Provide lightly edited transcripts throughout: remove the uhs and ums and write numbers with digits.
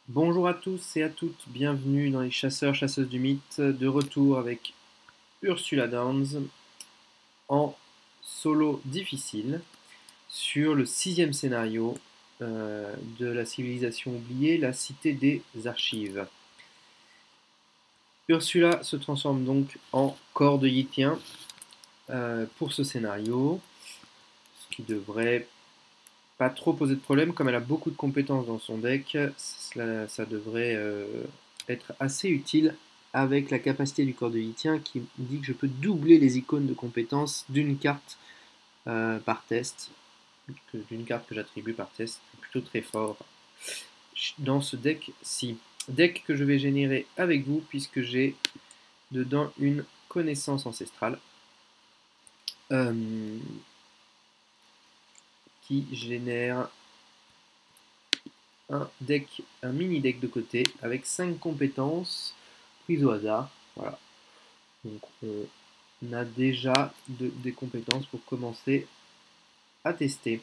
Bonjour à tous et à toutes, bienvenue dans les chasseurs-chasseuses du mythe, de retour avec Ursula Downs en solo difficile sur le sixième scénario de la civilisation oubliée, la cité des archives. Ursula se transforme donc en corps de Yitien pour ce scénario, ce qui devrait pas trop poser de problème, comme elle a beaucoup de compétences dans son deck, ça devrait être assez utile avec la capacité du corps de Yitien qui me dit que je peux doubler les icônes de compétences d'une carte par test, d'une carte que j'attribue par test, c'est plutôt très fort dans ce deck-ci. Deck que je vais générer avec vous puisque j'ai dedans une connaissance ancestrale qui génère un mini deck de côté avec 5 compétences prises au hasard. Voilà. Donc on a déjà des compétences pour commencer à tester.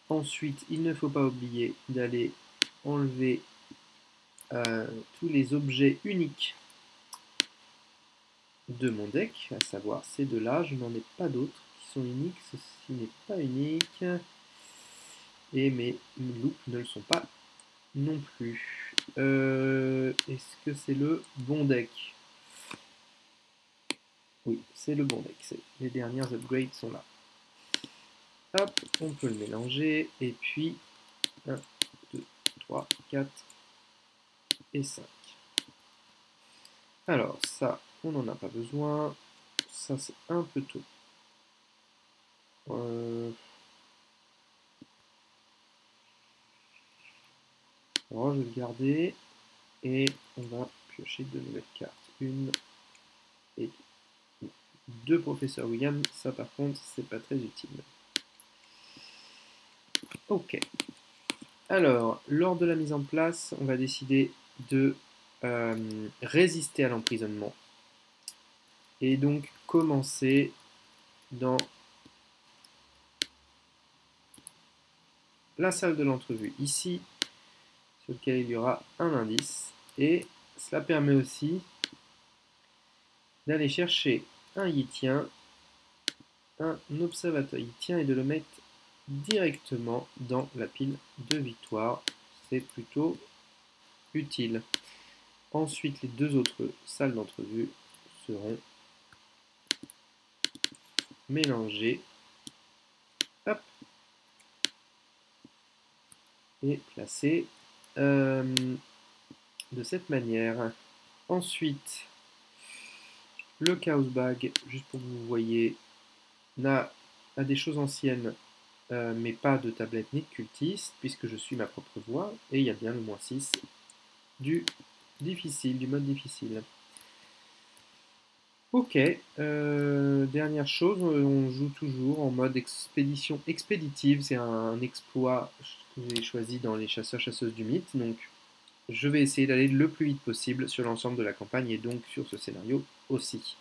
Ensuite, il ne faut pas oublier d'aller enlever tous les objets uniques de mon deck, à savoir ces deux-là. Je n'en ai pas d'autres qui sont uniques. Ceci n'est pas unique. Et mes loops ne le sont pas non plus. Est-ce que c'est le bon deck? Oui, c'est le bon deck. Les dernières upgrades sont là. Hop, on peut le mélanger. Et puis, 1, 2, 3, 4 et 5. Alors, ça, on n'en a pas besoin. Ça, c'est un peu tôt. Alors, je vais le garder. Et on va piocher deux nouvelles cartes. Une et deux professeurs William. Ça, par contre, c'est pas très utile. Ok. Alors, lors de la mise en place, on va décider de résister à l'emprisonnement. Et donc commencer dans la salle de l'entrevue ici, sur lequel il y aura un indice. Et cela permet aussi d'aller chercher un Yitien, un observateur Yitien et de le mettre directement dans la pile de victoire. C'est plutôt utile. Ensuite, les deux autres salles d'entrevue seront mélangées. Hop, et placées de cette manière. Ensuite, le Chaos Bag, juste pour que vous voyez, a des choses anciennes, mais pas de tablette ni de cultiste, puisque je suis ma propre voix, et il y a bien le -6 du difficile, du mode difficile. Ok, dernière chose, on joue toujours en mode expédition expéditive, c'est un exploit que j'ai choisi dans les chasseurs-chasseuses du mythe, donc je vais essayer d'aller le plus vite possible sur l'ensemble de la campagne et donc sur ce scénario aussi.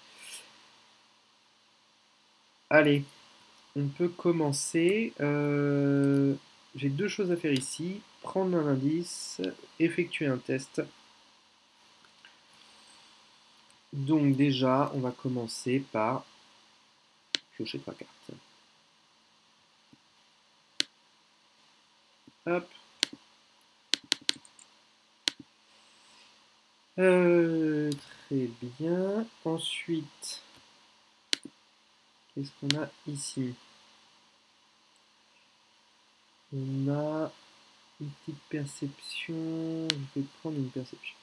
Allez, on peut commencer. J'ai deux choses à faire ici. Prendre un indice, effectuer un test. Donc déjà, on va commencer par piocher trois cartes. Hop. Très bien. Ensuite, qu'est-ce qu'on a ici? On a une petite perception. Je vais prendre une perception.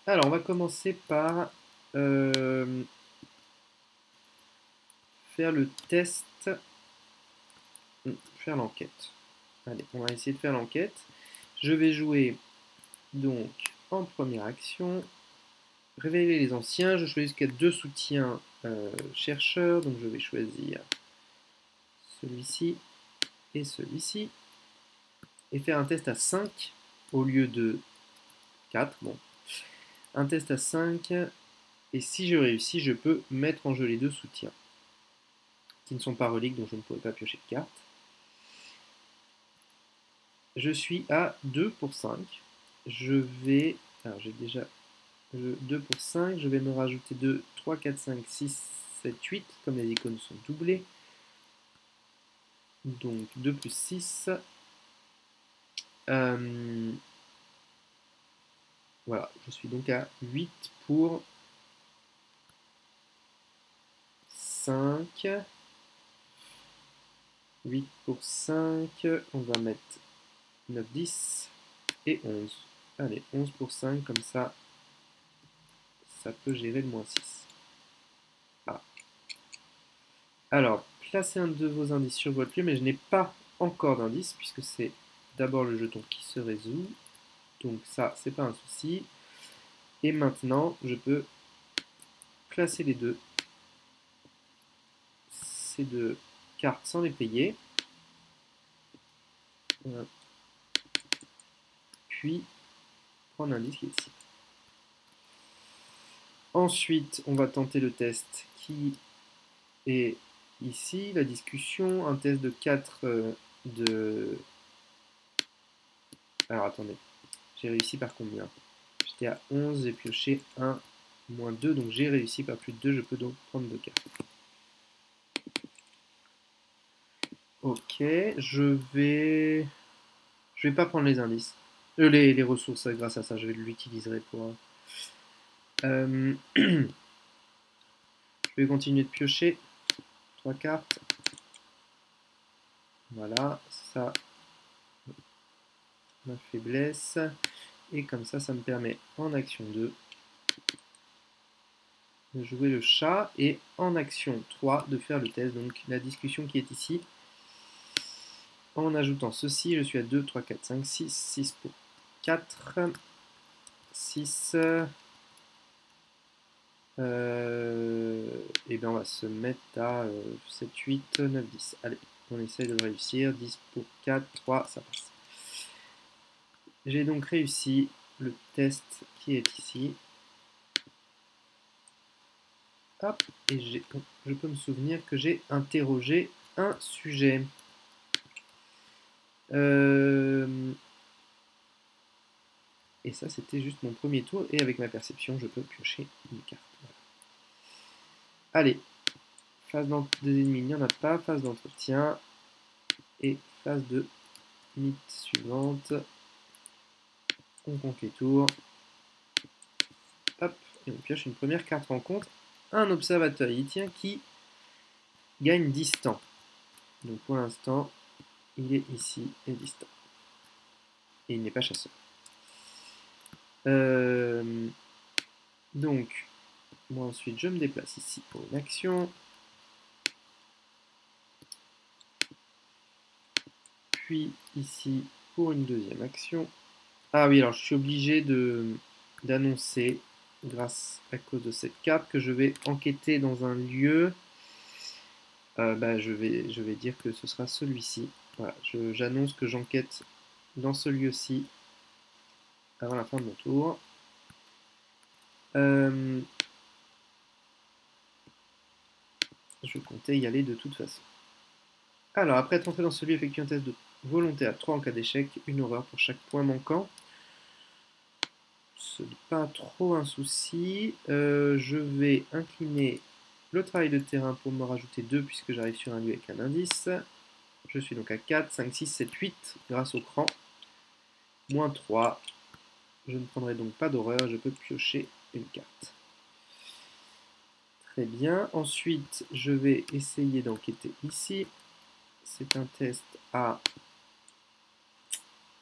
Alors, on va commencer par faire le test, faire l'enquête. Allez, on va essayer de faire l'enquête. Je vais jouer donc en première action, révéler les anciens. Je choisis qu'il y a deux soutiens chercheurs, donc je vais choisir celui-ci et celui-ci. Et faire un test à 5 au lieu de 4. Bon, un test à 5. Et si je réussis, je peux mettre en jeu les deux soutiens, qui ne sont pas reliques, donc je ne pourrai pas piocher de cartes. Je suis à 2 pour 5. je vais... Alors j'ai déjà 2 pour 5, je vais me rajouter 2, 3, 4, 5, 6, 7, 8, comme les icônes sont doublées. Donc 2 plus 6. Voilà, je suis donc à 8 pour 5. 8 pour 5, on va mettre 9, 10 et 11. Allez, 11 pour 5, comme ça peut gérer le moins 6. Ah. Alors, placez un de vos indices sur votre lieu, mais je n'ai pas encore d'indice, puisque c'est d'abord le jeton qui se résout. Donc ça, c'est pas un souci. Et maintenant, je peux placer les deux. Ces deux cartes sans les payer. Puis, prendre l'indice qui est ici. Ensuite, on va tenter le test qui est ici, la discussion, un test de 4 de... Alors attendez, j'ai réussi par combien? J'étais à 11, j'ai pioché 1, moins 2, donc j'ai réussi par plus de 2, je peux donc prendre 2 cartes. Ok, je vais pas prendre les indices, les ressources grâce à ça, je l'utiliserai pour... je vais continuer de piocher 3 cartes. Voilà, ça, ma faiblesse. Et comme ça me permet en action 2 de jouer le chat et en action 3 de faire le test, donc la discussion qui est ici. En ajoutant ceci, je suis à 2, 3, 4, 5, 6, 6 pour 4, 6, et bien on va se mettre à 7, 8, 9, 10. Allez, on essaye de le réussir, 10 pour 4, 3, ça passe. J'ai donc réussi le test qui est ici. Hop, et je peux me souvenir que j'ai interrogé un sujet. Et ça, c'était juste mon premier tour. Et avec ma perception, je peux piocher une carte. Voilà. Allez, phase des ennemis, il n'y en a pas. Phase d'entretien. Et phase de mythe suivante. On compte les tours. Hop, et on pioche une première carte rencontre. Un observateur haïtien qui gagne distant. Donc pour l'instant, il est ici et distant. Et il n'est pas chasseur. Donc, moi ensuite, je me déplace ici pour une action. Puis ici pour une deuxième action. Ah oui, alors je suis obligé d'annoncer, grâce à cause de cette carte, que je vais enquêter dans un lieu. Je vais dire que ce sera celui-ci. Voilà, j'annonce que j'enquête dans ce lieu-ci avant la fin de mon tour. Je comptais y aller de toute façon. Alors, après être entré dans ce lieu, effectue un test de volonté à 3 en cas d'échec, une horreur pour chaque point manquant. Ce n'est pas trop un souci. Je vais incliner le travail de terrain pour me rajouter 2 puisque j'arrive sur un lieu avec un indice. Je suis donc à 4, 5, 6, 7, 8 grâce au cran. Moins 3. Je ne prendrai donc pas d'horreur, je peux piocher une carte. Très bien. Ensuite, je vais essayer d'enquêter ici. C'est un test à...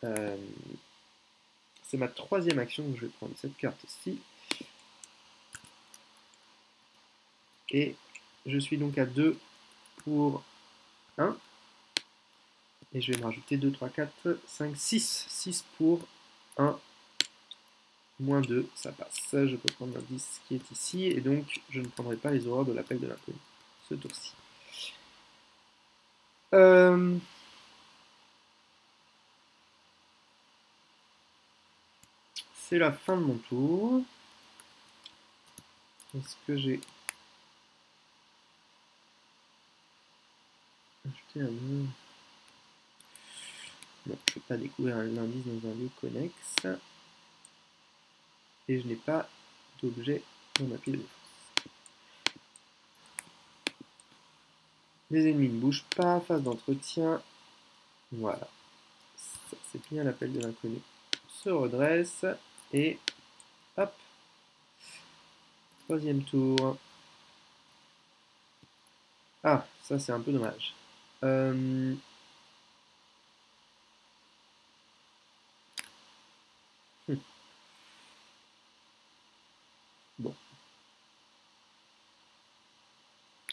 c'est ma troisième action, donc je vais prendre cette carte-ci. Et je suis donc à 2 pour 1. Et je vais me rajouter 2, 3, 4, 5, 6. 6 pour 1. Moins 2, ça passe. Je peux prendre l'indice qui est ici. Et donc, je ne prendrai pas les horreurs de l'appel de l'inconnu. Ce tour-ci. C'est la fin de mon tour. Est-ce que j'ai ajouté un lieu? Non, je ne peux pas découvrir l'indice dans un lieu connexe. et je n'ai pas d'objet dans ma pile de défense. Les ennemis ne bougent pas, phase d'entretien. Voilà. C'est bien l'appel de l'inconnu. Se redresse et hop. Troisième tour. Ah, ça c'est un peu dommage. Bon.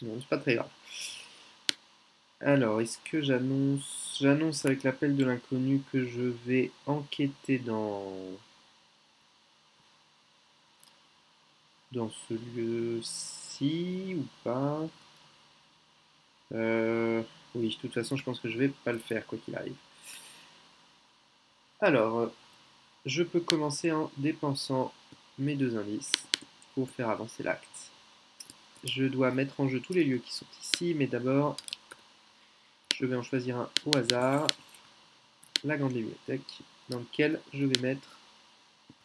Non, c'est pas très grave. Alors, est-ce que j'annonce... J'annonce avec l'appel de l'inconnu que je vais enquêter dans ce lieu-ci ou pas? Oui, de toute façon, je pense que je vais pas le faire, quoi qu'il arrive. Alors, je peux commencer en dépensant mes 2 indices pour faire avancer l'acte. Je dois mettre en jeu tous les lieux qui sont ici, mais d'abord, je vais en choisir un au hasard, la grande bibliothèque, dans lequel je vais mettre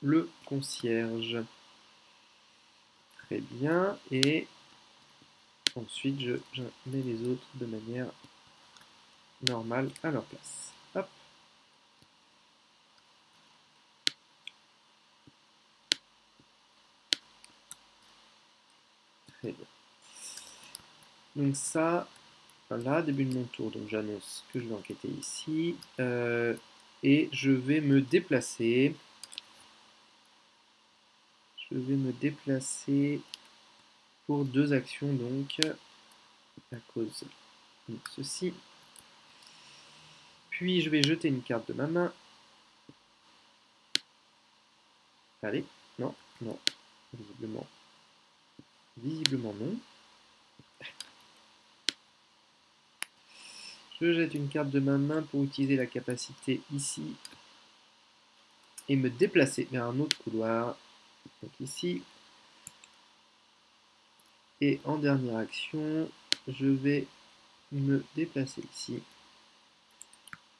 le concierge. Très bien, et ensuite je mets les autres de manière normale à leur place. Hop. Très bien. Donc ça, là, début de mon tour, donc j'annonce que je vais enquêter ici, et je vais me déplacer. Je vais me déplacer pour 2 actions, donc, à cause de ceci. Puis je vais jeter une carte de ma main. Allez, non, non, visiblement non. Je jette une carte de ma main pour utiliser la capacité ici et me déplacer vers un autre couloir. Donc ici. Et en dernière action, je vais me déplacer ici.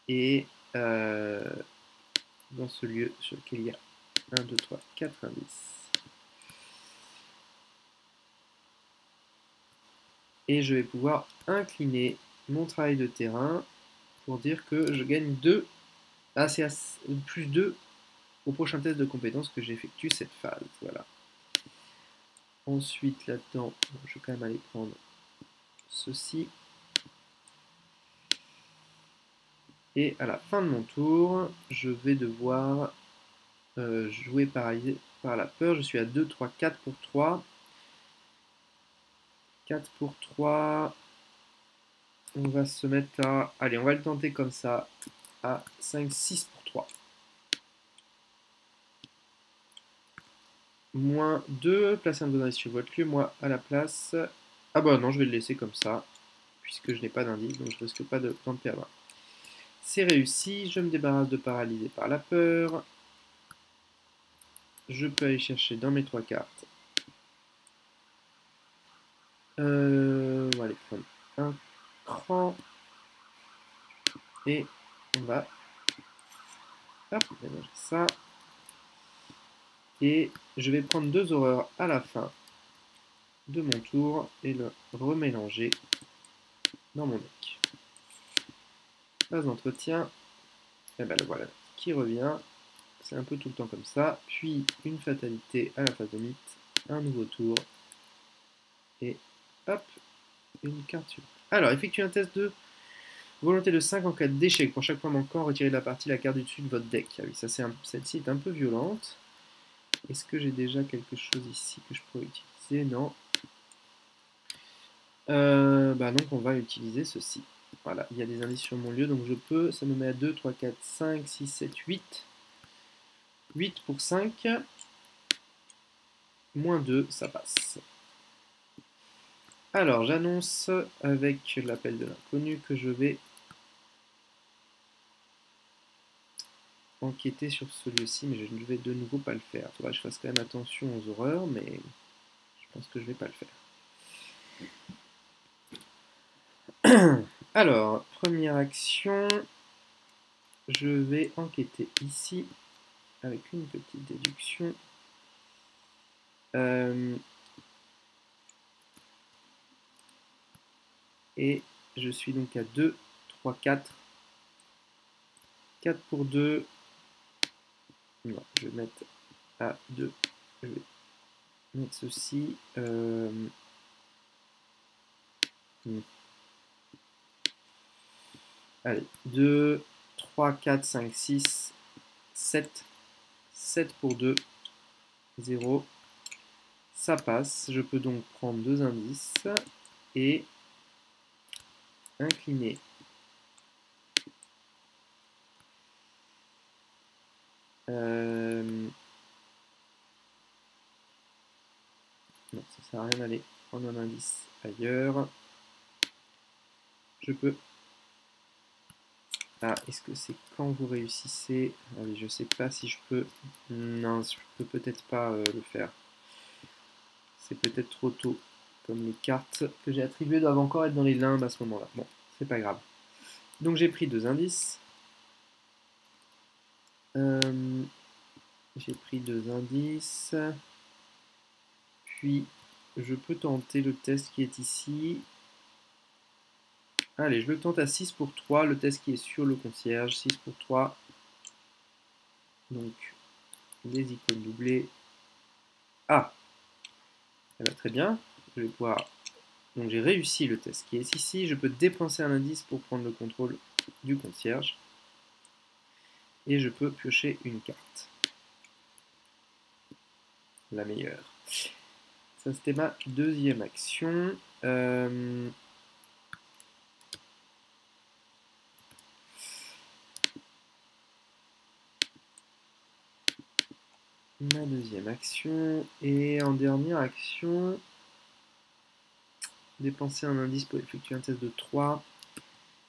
Et dans ce lieu sur lequel il y a 1, 2, 3, 4 indices. Et je vais pouvoir incliner mon travail de terrain pour dire que je gagne 2, plus 2 au prochain test de compétences que j'effectue cette phase. Voilà. Ensuite, là-dedans, je vais quand même aller prendre ceci. Et à la fin de mon tour, je vais devoir jouer paralysé par la peur. Je suis à 2, 3, 4 pour 3. 4 pour 3. On va se mettre à... Allez, on va le tenter comme ça. À 5, 6 pour 3. Moins 2. Placez un de vos indices sur votre lieu. Moi, à la place... Ah bah non, je vais le laisser comme ça. Puisque je n'ai pas d'indice, donc je ne risque pas d'en perdre. C'est réussi. Je me débarrasse de paralyser par la peur. Je peux aller chercher dans mes 3 cartes. On va aller prendre un cran. Et on va mélanger ça. Et je vais prendre 2 horreurs à la fin de mon tour et le remélanger dans mon deck. Phase d'entretien. Et ben le voilà qui revient. C'est un peu tout le temps comme ça. Puis une fatalité à la phase de mythe. Un nouveau tour. Et hop, une carte. Alors, effectuez un test de volonté de 5 en cas d'échec. Pour chaque point manquant, retirez de la partie la carte du dessus de votre deck. Ah oui, ça celle-ci est un peu violente. Est-ce que j'ai déjà quelque chose ici que je pourrais utiliser? Non. Donc on va utiliser ceci. Voilà, il y a des indices sur mon lieu, donc je peux, ça me met à 2, 3, 4, 5, 6, 7, 8. 8 pour 5. Moins 2, ça passe. Alors, j'annonce avec l'appel de l'inconnu que je vais enquêter sur ce lieu-ci, mais je ne vais de nouveau pas le faire. Il faudra que je fasse quand même attention aux horreurs, mais je pense que je ne vais pas le faire. Alors, première action, je vais enquêter ici avec une petite déduction. Et je suis donc à 2, 3, 4. 4 pour 2. Non, je vais mettre à 2. Je vais mettre ceci. Allez, 2, 3, 4, 5, 6, 7. 7 pour 2, 0. Ça passe. Je peux donc prendre deux indices et incliner. Non, ça sert à rien d'aller prendre un indice ailleurs. Je peux. Ah, est-ce que c'est quand vous réussissez? Allez, je sais pas si je peux. Non, je peux peut-être pas le faire. C'est peut-être trop tôt. Comme les cartes que j'ai attribuées doivent encore être dans les limbes à ce moment-là. Bon, c'est pas grave. Donc j'ai pris deux indices. J'ai pris deux indices. Puis je peux tenter le test qui est ici. Allez, je le tente à 6 pour 3. Le test qui est sur le concierge. 6 pour 3. Donc les icônes doublées. Ah, eh bien, très bien. Je vais pouvoir. Donc j'ai réussi le test qui est ici. Je peux dépenser un indice pour prendre le contrôle du concierge. Et je peux piocher une carte. La meilleure. Ça, c'était ma deuxième action. Ma deuxième action. Et en dernière action, dépenser un indice pour effectuer un test de 3.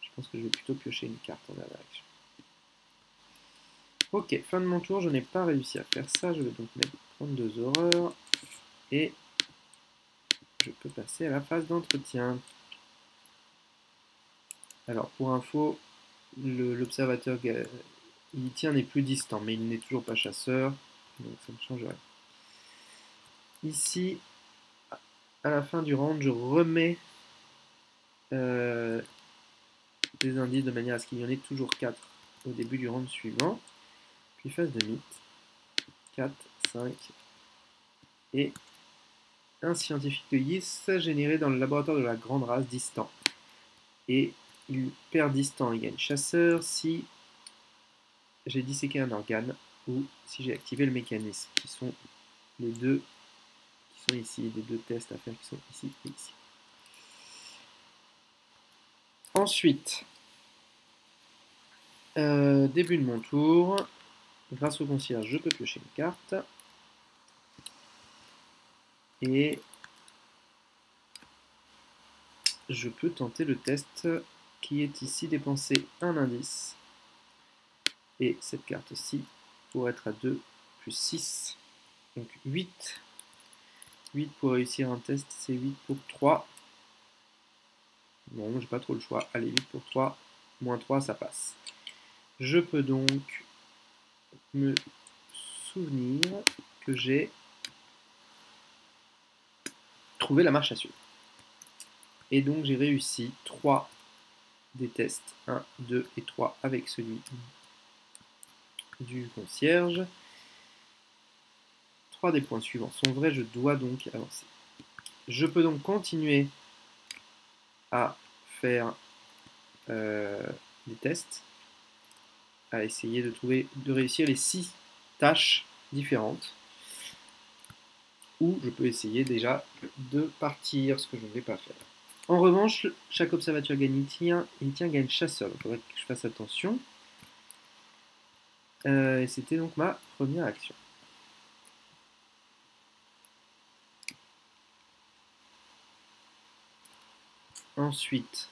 Je pense que je vais plutôt piocher une carte en dernière action. Ok, fin de mon tour, je n'ai pas réussi à faire ça. Je vais donc prendre deux horreurs. Et je peux passer à la phase d'entretien. Alors, pour info, l'observateur Yitien n'est plus distant, mais il n'est toujours pas chasseur. Donc ça ne change rien. Ici, à la fin du round, je remets des indices de manière à ce qu'il y en ait toujours 4 au début du round suivant. Puis phase de mythe. 4, 5 et un scientifique de Yis généré dans le laboratoire de la grande race distant. Et il perd distant, il gagne chasseur si j'ai disséqué un organe ou si j'ai activé le mécanisme, qui sont les deux qui sont ici, les deux tests à faire qui sont ici et ici. Ensuite, début de mon tour, grâce au concierge, je peux piocher une carte. Et je peux tenter le test qui est ici, dépenser un indice. Et cette carte-ci, pour être à 2 plus 6, donc 8. 8 pour réussir un test, c'est 8 pour 3. Bon, j'ai pas trop le choix. Allez, 8 pour 3, moins 3, ça passe. Je peux donc me souvenir que j'ai trouvé la marche à suivre. Et donc j'ai réussi 3 des tests, 1, 2 et 3 avec celui du concierge. 3 des points suivants sont vrais, je dois donc avancer. Je peux donc continuer à faire des tests, à essayer de réussir les 6 tâches différentes. Ou je peux essayer déjà de partir, ce que je ne vais pas faire. En revanche, chaque observateur gagne gagne chasseur, donc il faudrait que je fasse attention. Et c'était donc ma première action. Ensuite,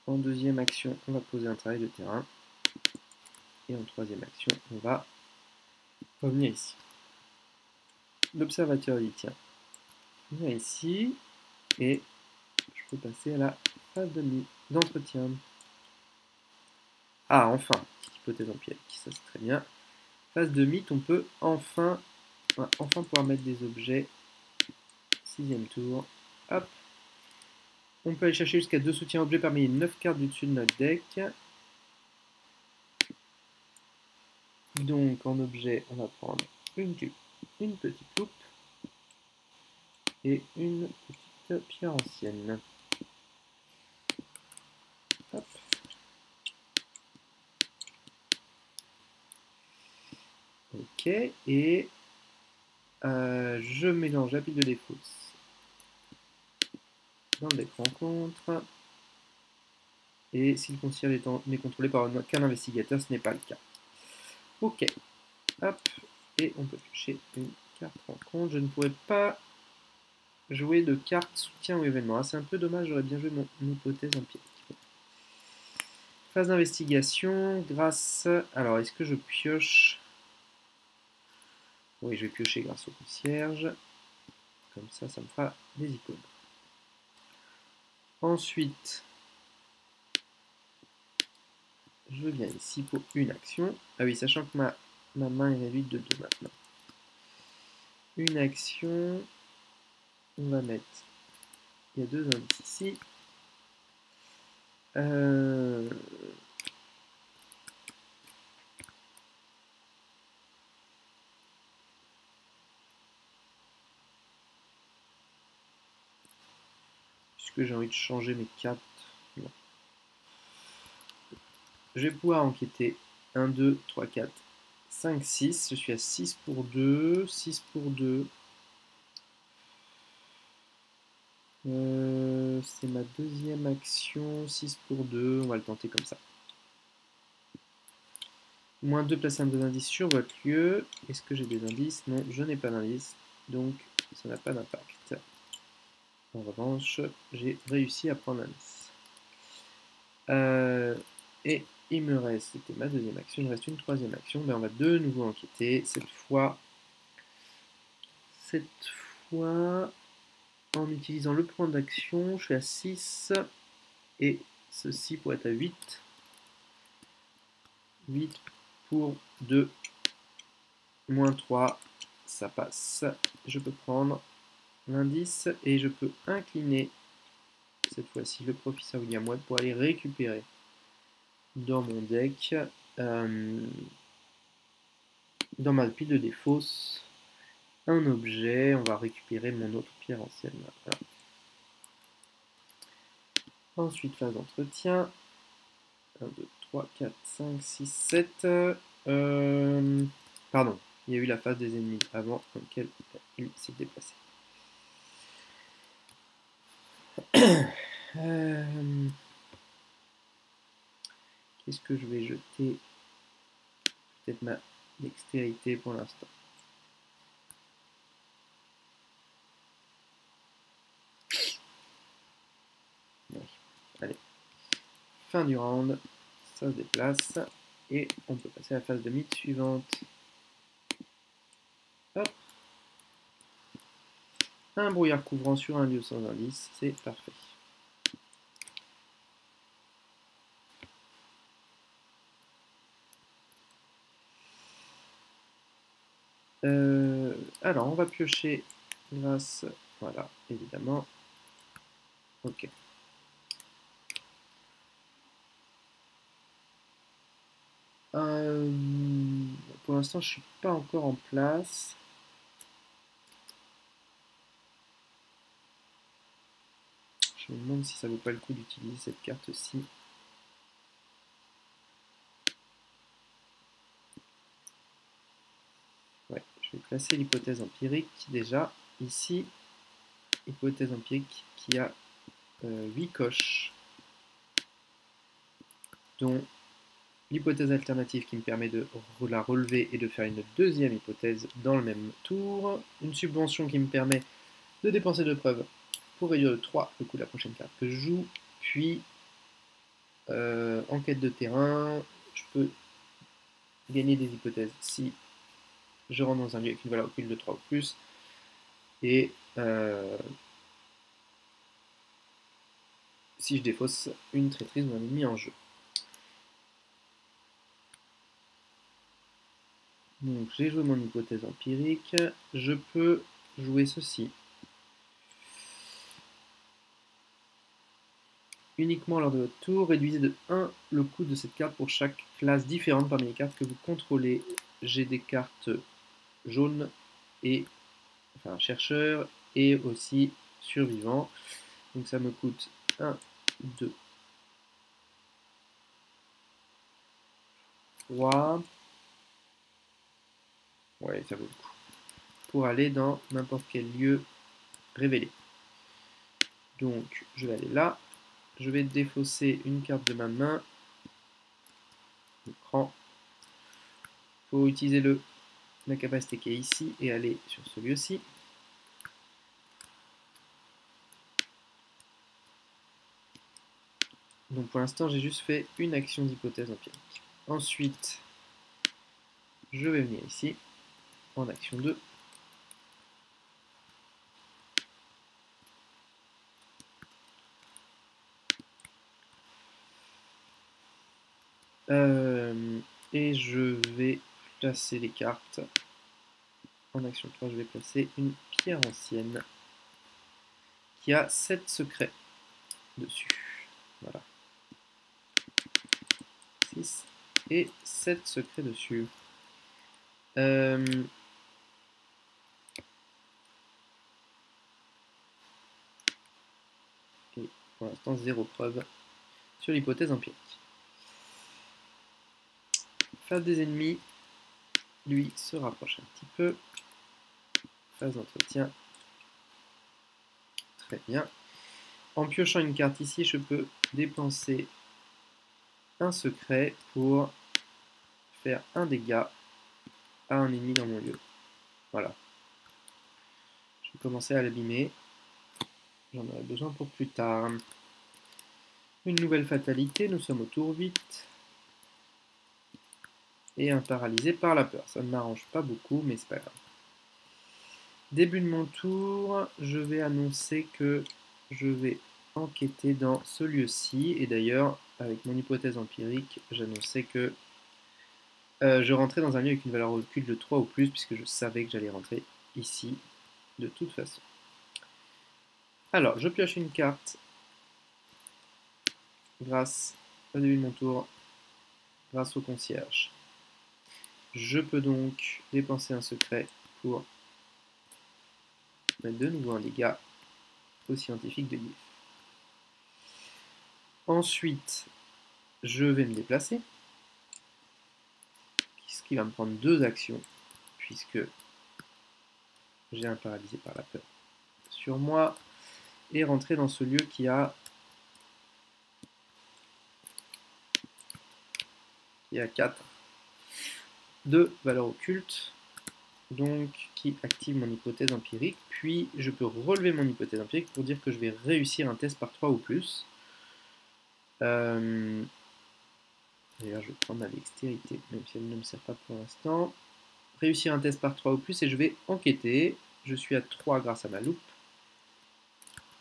en deuxième action, on va poser un travail de terrain. Et en troisième action, on va revenir ici. L'observateur il tient. Venir ici. Et je peux passer à la phase d'entretien. Ah, enfin, petite hypothèse empirique, ça c'est très bien. Phase de mythe, on peut enfin On va enfin pouvoir mettre des objets. 6e tour. Hop. On peut aller chercher jusqu'à 2 soutiens objets parmi les 9 cartes du dessus de notre deck. Donc en objet, on va prendre une petite loupe et une petite pierre ancienne. Hop. Ok, et je mélange la pile de défausse dans le deck rencontre. Et si le concierge n'est contrôlé par qu'un investigateur, ce n'est pas le cas. Ok, hop, et on peut piocher une carte rencontre. Je ne pourrais pas jouer de carte soutien ou événement. Ah, c'est un peu dommage, j'aurais bien joué mon hypothèse empirique. Phase d'investigation, grâce... Alors, est-ce que je pioche... Oui, je vais piocher grâce au concierge. Comme ça, ça me fera des icônes. Ensuite, je viens ici pour une action. Ah oui, sachant que ma main est réduite de 2 maintenant. Une action. On va mettre... Il y a 2 indices ici. Puisque j'ai envie de changer mes cartes. Non. Je vais pouvoir enquêter. 1, 2, 3, 4, 5, 6. Je suis à 6 pour 2. 6 pour 2. C'est ma deuxième action. 6 pour 2. On va le tenter comme ça. Moins 2, placer un 2 indices sur votre lieu. Est-ce que j'ai des indices? Non, je n'ai pas d'indice. Donc, ça n'a pas d'impact. En revanche, j'ai réussi à prendre un indice. Et il me reste, c'était ma deuxième action, il me reste une troisième action. Ben, on va de nouveau enquêter. Cette fois, en utilisant le point d'action, je suis à 6. Et ceci pourrait être à 8. 8 pour 2. Moins 3. Ça passe. Je peux prendre l'indice et je peux incliner cette fois-ci le professeur William Watt pour aller récupérer dans mon deck, dans ma pile de défausse, un objet. On va récupérer mon autre pierre ancienne. Voilà. Ensuite, phase d'entretien. 1, 2, 3, 4, 5, 6, 7. Pardon, il y a eu la phase des ennemis avant, dans laquelle il s'est déplacé. Qu'est-ce que je vais jeter? Peut-être ma dextérité pour l'instant. Oui. Allez. Fin du round. Ça se déplace. Et on peut passer à la phase de mythe suivante. Hop. Un brouillard couvrant sur un lieu sans indice. C'est parfait. Alors, on va piocher grâce... Voilà, évidemment. Ok. Pour l'instant, je ne suis pas encore en place. Je me demande si ça vaut pas le coup d'utiliser cette carte-ci. Ouais, je vais placer l'hypothèse empirique déjà. Ici, hypothèse empirique qui a 8 coches, dont l'hypothèse alternative qui me permet de la relever et de faire une deuxième hypothèse dans le même tour. Une subvention qui me permet de dépenser 2 preuves pour réduire de 3 le coût de la prochaine carte que je joue. Puis, enquête de terrain, je peux gagner des hypothèses si je rentre dans un lieu avec une valeur occulte de 3 ou plus. Et si je défausse une traîtrise ou un ennemi en jeu. Donc j'ai joué mon hypothèse empirique. Je peux jouer ceci. Uniquement lors de votre tour, réduisez de 1 le coût de cette carte pour chaque classe différente parmi les cartes que vous contrôlez. J'ai des cartes jaunes et enfin chercheur et aussi survivant. Donc ça me coûte 1, 2, 3. Ouais, ça vaut le coup. Pour aller dans n'importe quel lieu révélé. Donc je vais aller là. Je vais défausser une carte de ma main. Écran. Pour utiliser la capacité qui est ici et aller sur ce lieu-ci. Donc pour l'instant, j'ai juste fait une action d'hypothèse empirique. Ensuite, je vais venir ici, en action 2. Et je vais placer les cartes. En action 3, je vais placer une pierre ancienne qui a 7 secrets dessus. Voilà. 6 et 7 secrets dessus. Et pour l'instant, 0 preuve sur l'hypothèse empirique. Phase des ennemis, lui se rapproche un petit peu. Phase d'entretien. Très bien. En piochant une carte ici, je peux dépenser un secret pour faire un dégât à un ennemi dans mon lieu. Voilà. Je vais commencer à l'abîmer. J'en aurai besoin pour plus tard. Une nouvelle fatalité, nous sommes au tour 8. Et un paralysé par la peur. Ça ne m'arrange pas beaucoup, mais c'est pas grave. Début de mon tour, je vais annoncer que je vais enquêter dans ce lieu-ci. Et d'ailleurs, avec mon hypothèse empirique, j'annonçais que je rentrais dans un lieu avec une valeur occulte de 3 ou plus, puisque je savais que j'allais rentrer ici de toute façon. Alors, je pioche une carte grâce au début de mon tour, grâce au concierge. Je peux donc dépenser un secret pour mettre de nouveau un dégât au scientifique de Yves. Ensuite, je vais me déplacer, ce qui va me prendre 2 actions, puisque j'ai un paralysé par la peur sur moi, et rentrer dans ce lieu qui a 4 de valeur occulte, donc qui active mon hypothèse empirique. Puis je peux relever mon hypothèse empirique pour dire que je vais réussir un test par 3 ou plus. D'ailleurs, je vais prendre ma dextérité, même si elle ne me sert pas pour l'instant. Réussir un test par 3 ou plus, et je vais enquêter. Je suis à 3 grâce à ma loupe.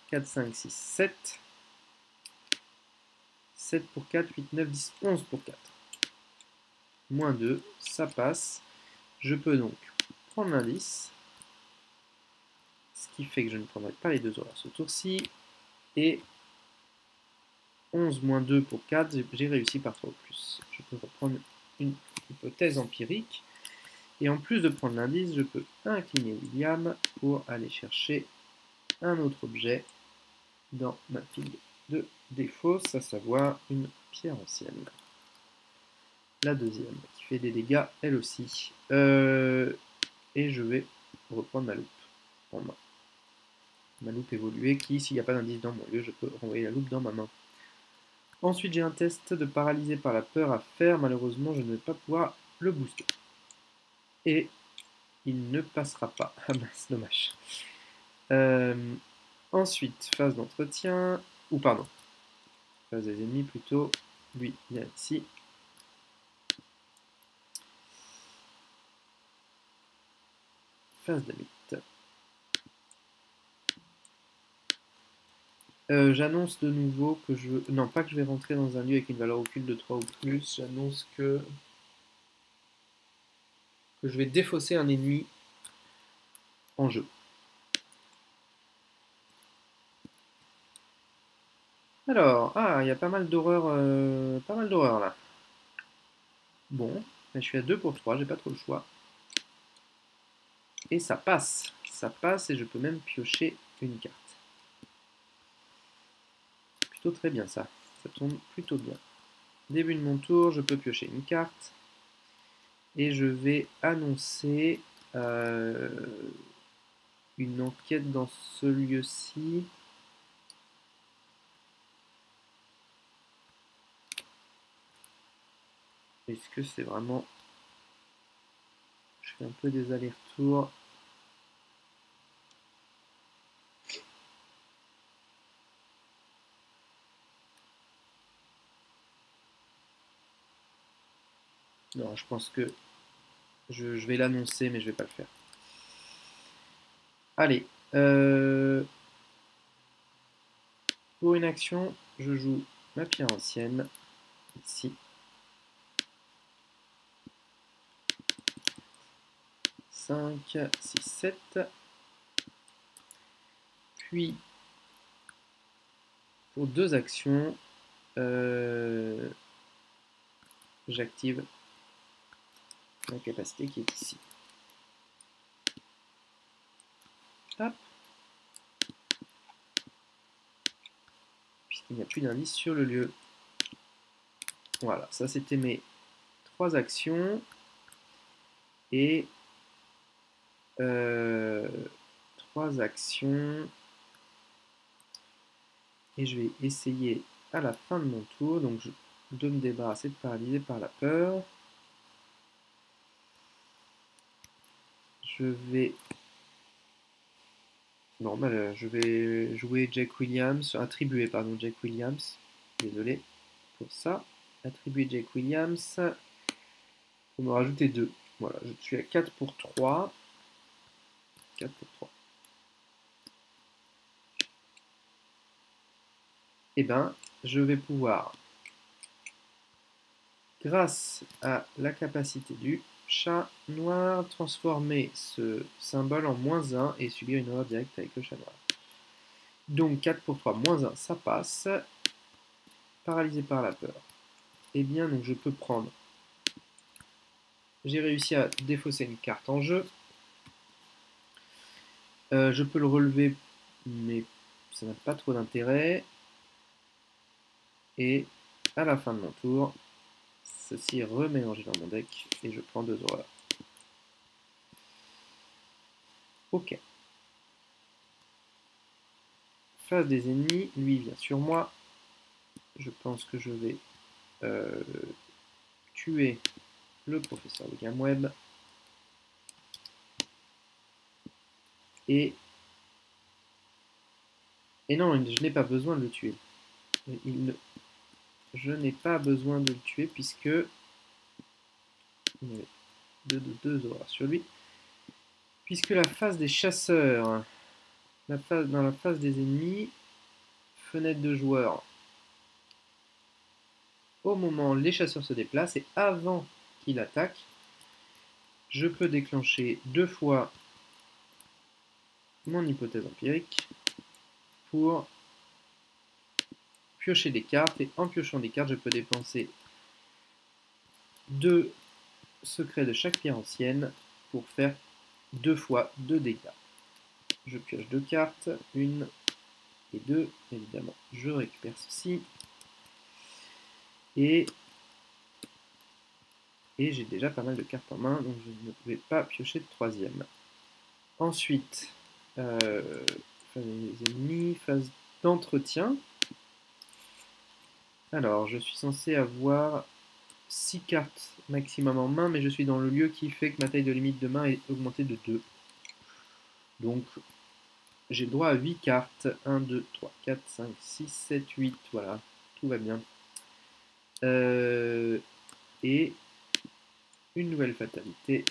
4, 5, 6, 7. 7 pour 4, 8, 9, 10, 11 pour 4. Moins 2, ça passe. Je peux donc prendre l'indice, ce qui fait que je ne prendrai pas les 2 horreurs ce tour-ci. Et 11 moins 2 pour 4, j'ai réussi par 3 ou plus. Je peux reprendre une hypothèse empirique. Et en plus de prendre l'indice, je peux incliner William pour aller chercher un autre objet dans ma pile de défausse, à savoir une pierre ancienne. La deuxième, qui fait des dégâts elle aussi. Et je vais reprendre ma loupe en main. Ma loupe évoluée qui, s'il n'y a pas d'indice dans mon lieu, je peux renvoyer la loupe dans ma main. Ensuite, j'ai un test de paralysé par la peur à faire. Malheureusement, je ne vais pas pouvoir le booster. Et il ne passera pas. Ah mince, dommage. Ensuite, phase d'entretien. Ou pardon. Phase des ennemis plutôt. Lui, il est ici. Phase de mythe. J'annonce de nouveau que je... Non, pas que je vais rentrer dans un lieu avec une valeur occulte de 3 ou plus. J'annonce que que je vais défausser un ennemi en jeu. Alors, ah, il y a pas mal d'horreurs là. Bon, là, je suis à 2 pour 3, j'ai pas trop le choix. Et ça passe. Ça passe et je peux même piocher une carte. Plutôt très bien ça. Ça tombe plutôt bien. Début de mon tour, je peux piocher une carte. Et je vais annoncer une enquête dans ce lieu-ci. Est-ce que c'est vraiment... Je fais un peu des allers-retours. Non, je pense que je vais l'annoncer, mais je vais pas le faire. Allez. Pour une action, je joue ma pierre ancienne. Ici. 5, 6, 7. Puis, pour 2 actions, j'active la capacité qui est ici. Hop. Puisqu'il n'y a plus d'indice sur le lieu. Voilà, ça c'était mes 3 actions. Et 3 actions. Et je vais essayer à la fin de mon tour, donc de me débarrasser de paralyser par la peur. Je vais... Non, bah, je vais jouer Jack Williams, attribuer, pardon, Jack Williams. Désolé pour ça. Attribuer Jack Williams. On me rajouter 2. Voilà, je suis à 4 pour 3. 4 pour 3. Et ben, je vais pouvoir, grâce à la capacité du chat noir, transformer ce symbole en -1 et subir une horreur directe avec le chat noir. Donc 4 pour 3, -1, ça passe. Paralysé par la peur. Et bien, donc je peux prendre... J'ai réussi à défausser une carte en jeu. Je peux le relever, mais ça n'a pas trop d'intérêt. Et à la fin de mon tour, ceci est remélangé dans mon deck et je prends 2 horreurs. Ok. Face des ennemis, lui vient sur moi. Je pense que je vais tuer le professeur de Gamweb. Et non, je n'ai pas besoin de le tuer. Je n'ai pas besoin de le tuer puisque il y avait 2 horreurs sur lui. Puisque la phase des chasseurs, dans la phase des ennemis, fenêtre de joueurs, au moment où les chasseurs se déplacent et avant qu'ils attaquent, je peux déclencher 2 fois mon hypothèse empirique pour piocher des cartes, et en piochant des cartes, je peux dépenser 2 secrets de chaque pierre ancienne pour faire 2 fois 2 dégâts. Je pioche 2 cartes, 1 et 2, évidemment. Je récupère ceci. Et j'ai déjà pas mal de cartes en main, donc je ne vais pas piocher de 3e. Ensuite, phase des ennemis, phase d'entretien. Alors, je suis censé avoir 6 cartes maximum en main, mais je suis dans le lieu qui fait que ma taille de limite de main est augmentée de 2. Donc, j'ai le droit à 8 cartes. 1, 2, 3, 4, 5, 6, 7, 8. Voilà, tout va bien. Et une nouvelle fatalité.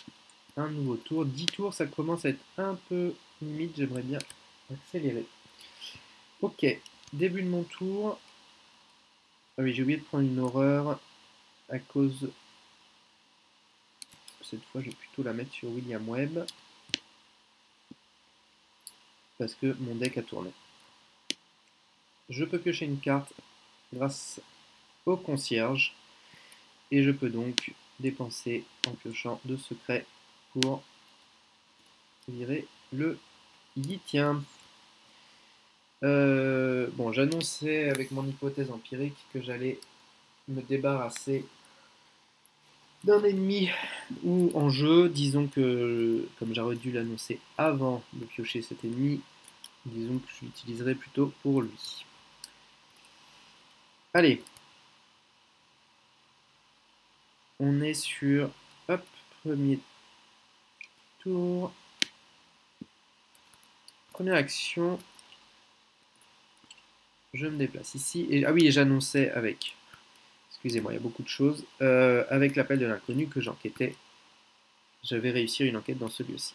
Un nouveau tour. 10 tours, ça commence à être un peu limite. J'aimerais bien accélérer. Ok, début de mon tour. Ah oui, j'ai oublié de prendre une horreur à cause cette fois je vais plutôt la mettre sur William Webb. Parce que mon deck a tourné. Je peux piocher une carte grâce au concierge. Et je peux donc dépenser en piochant 2 secrets pour virer le Yitien. Bon, j'annonçais avec mon hypothèse empirique que j'allais me débarrasser d'un ennemi ou en jeu. Disons que, comme j'aurais dû l'annoncer avant de piocher cet ennemi, disons que je l'utiliserai plutôt pour lui. Allez. On est sur, hop, premier tour. Première action. Je me déplace ici. Et, ah oui, j'annonçais avec, excusez-moi, il y a beaucoup de choses, avec l'appel de l'inconnu que j'enquêtais. Je vais réussir une enquête dans ce lieu-ci.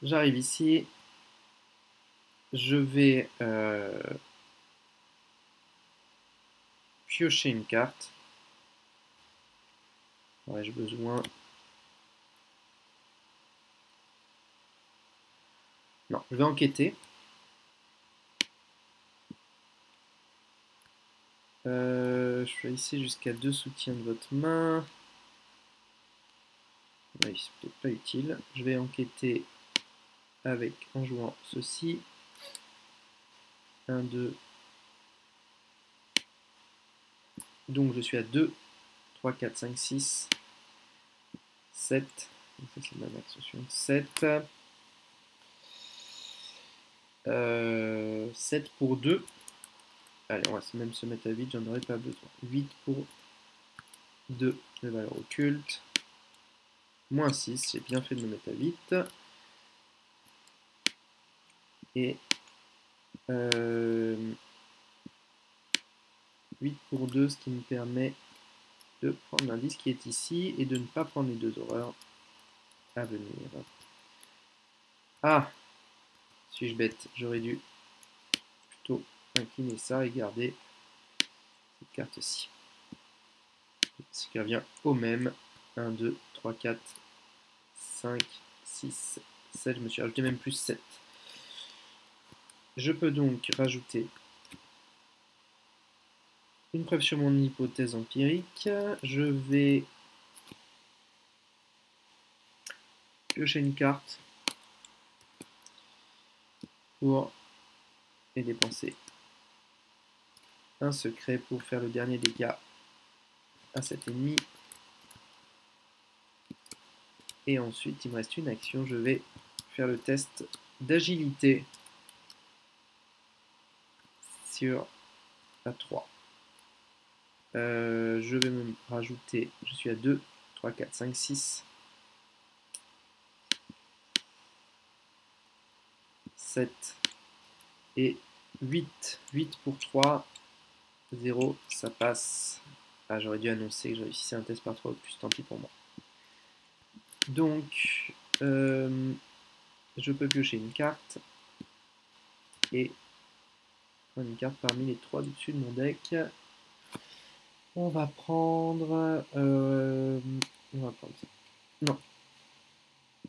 J'arrive ici. Je vais piocher une carte. Aurais-je besoin? Non, je vais enquêter. Je vais ici jusqu'à 2 soutiens de votre main. Oui, c'est peut-être pas utile. Je vais enquêter avec, en jouant ceci. 1, 2. Donc je suis à 2, 3, 4, 5, 6, 7. Donc ça c'est ma action suivante. 7. 7 pour 2. Allez, on va même se mettre à 8, j'en aurais pas besoin. 8 pour 2 de valeur occulte. Moins 6, j'ai bien fait de me mettre à 8. Et 8 pour 2, ce qui me permet de prendre l'indice qui est ici et de ne pas prendre les 2 horreurs à venir. Ah, suis-je bête? J'aurais dû plutôt incliner ça et garder cette carte-ci. Ce qui revient au même. 1, 2, 3, 4, 5, 6, 7. Je me suis rajouté même plus 7. Je peux donc rajouter une preuve sur mon hypothèse empirique. Je vais piocher une carte pour et dépenser un secret pour faire le dernier dégât à cet ennemi. Et ensuite, il me reste une action. Je vais faire le test d'agilité sur à 3. Je vais me rajouter, je suis à 2, 3, 4, 5, 6, 7 et 8. 8 pour 3, 0, ça passe. Ah, j'aurais dû annoncer que je réussissais un test par 3 ou plus, tant pis pour moi. Donc, je peux piocher une carte et prendre une carte parmi les 3 du dessus de mon deck. On va prendre ça. Non.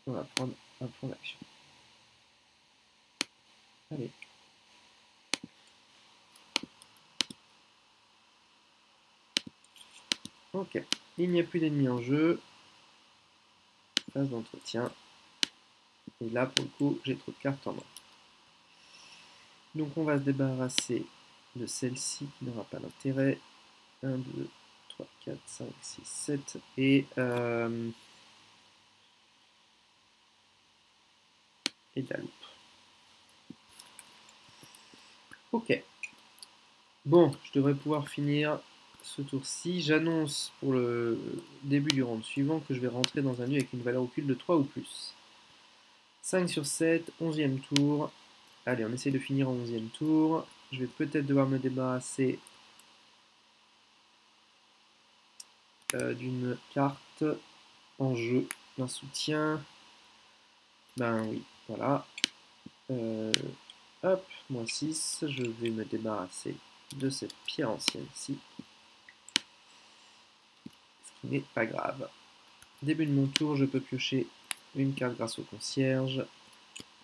On va prendre un point d'action. Allez. Ok. Il n'y a plus d'ennemis en jeu. Phase d'entretien. Et là, pour le coup, j'ai trop de cartes en main. Donc on va se débarrasser de celle-ci qui n'aura pas d'intérêt. 1, 2, 3, 4, 5, 6, 7. Et de la loupe. Ok. Bon, je devrais pouvoir finir ce tour-ci. J'annonce pour le début du round suivant que je vais rentrer dans un lieu avec une valeur occulte de 3 ou plus. 5 sur 7, 11e tour. Allez, on essaie de finir en 11e tour. Je vais peut-être devoir me débarrasser d'une carte en jeu, d'un soutien. Ben oui, voilà. Hop, moins 6. Je vais me débarrasser de cette pierre ancienne ici. qui n'est pas grave. Début de mon tour, je peux piocher une carte grâce au concierge.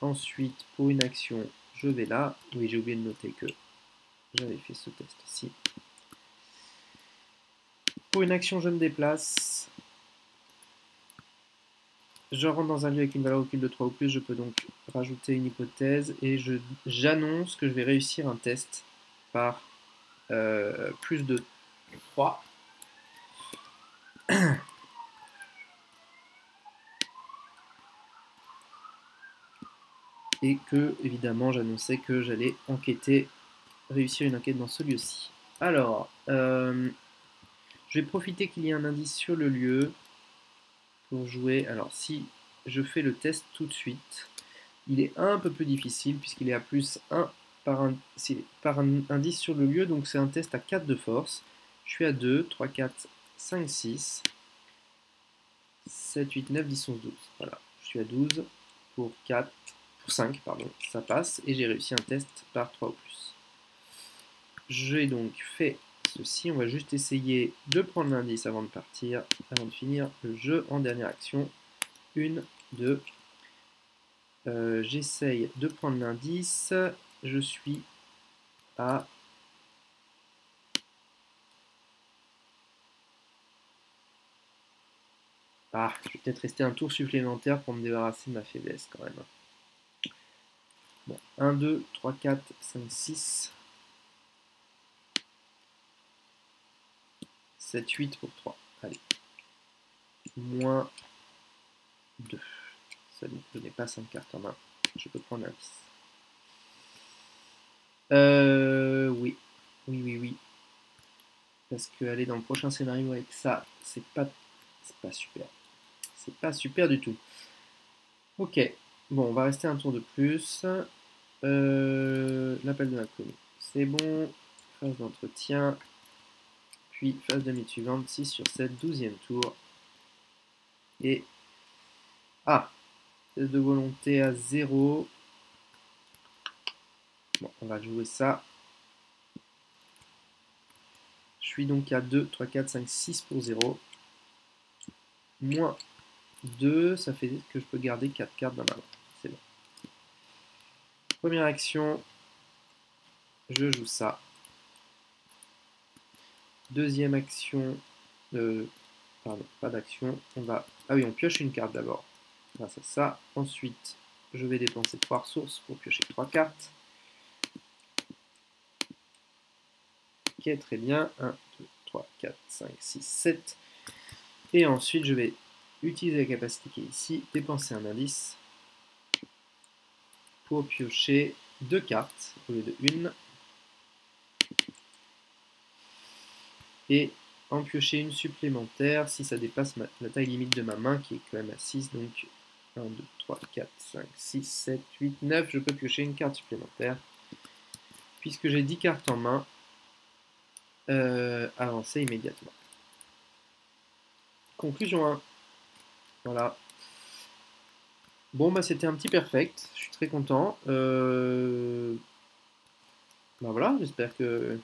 Ensuite, pour une action, je vais là. Oui, j'ai oublié de noter que j'avais fait ce test ici. Pour une action, je me déplace. Je rentre dans un lieu avec une valeur occulte de 3 ou plus, je peux donc rajouter une hypothèse et j'annonce que je vais réussir un test par plus de 3. Et que, évidemment, j'annonçais que j'allais réussir une enquête dans ce lieu-ci. Alors, je vais profiter qu'il y ait un indice sur le lieu pour jouer. Alors, si je fais le test tout de suite, il est un peu plus difficile puisqu'il est à plus 1 par un indice sur le lieu, donc c'est un test à 4 de force. Je suis à 2, 3, 4, 5, 6, 7, 8, 9, 10, 11, 12. Voilà, je suis à 12 pour 4, pour 5, pardon, ça passe, et j'ai réussi un test par 3 ou plus. J'ai donc fait ceci, on va juste essayer de prendre l'indice avant de partir, avant de finir le jeu en dernière action. 1, 2, j'essaye de prendre l'indice, je suis à... Ah, je vais peut-être rester un tour supplémentaire pour me débarrasser de ma faiblesse quand même. Bon, 1, 2, 3, 4, 5, 6, 7, 8 pour 3. Allez. Moins 2. Ça dit que je n'ai pas 5 cartes en main. Je peux prendre un 10. Oui. Oui. Parce qu'aller dans le prochain scénario avec ça, c'est pas super. C'est pas super du tout. Ok. Bon, on va rester un tour de plus. L'appel de l'inconnu. C'est bon. Phase d'entretien. Puis phase de mythe suivante. 6 sur 7. 12e tour. Et... Ah, test de volonté à 0. Bon, on va jouer ça. Je suis donc à 2, 3, 4, 5, 6 pour 0. Moins 2, ça fait que je peux garder 4 cartes dans ma main. C'est bon. Première action, je joue ça. Deuxième action, pardon, pas d'action. Ah oui, on pioche une carte d'abord, grâce à ça. Ensuite, je vais dépenser 3 ressources pour piocher 3 cartes. Ok, très bien. 1, 2, 3, 4, 5, 6, 7. Et ensuite, je vais utiliser la capacité qui est ici, dépenser un indice pour piocher 2 cartes au lieu de 1. Et en piocher une supplémentaire si ça dépasse la taille limite de ma main qui est quand même à 6. Donc 1, 2, 3, 4, 5, 6, 7, 8, 9. Je peux piocher une carte supplémentaire. Puisque j'ai 10 cartes en main, avancer immédiatement. Conclusion 1. Voilà. Bon, bah c'était un petit perfect. Je suis très content. Bah voilà, j'espère que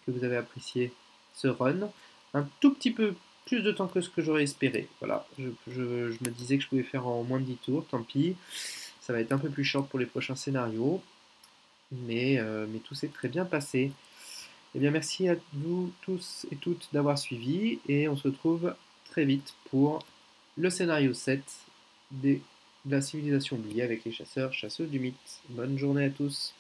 vous avez apprécié ce run. Un tout petit peu plus de temps que ce que j'aurais espéré. Voilà, je me disais que je pouvais faire en moins de 10 tours, tant pis. Ça va être un peu plus short pour les prochains scénarios. Mais tout s'est très bien passé. Eh bien, merci à vous tous et toutes d'avoir suivi. Et on se retrouve très vite pour le scénario 7 de la civilisation oubliée avec les chasseurs, chasseuses du mythe. Bonne journée à tous.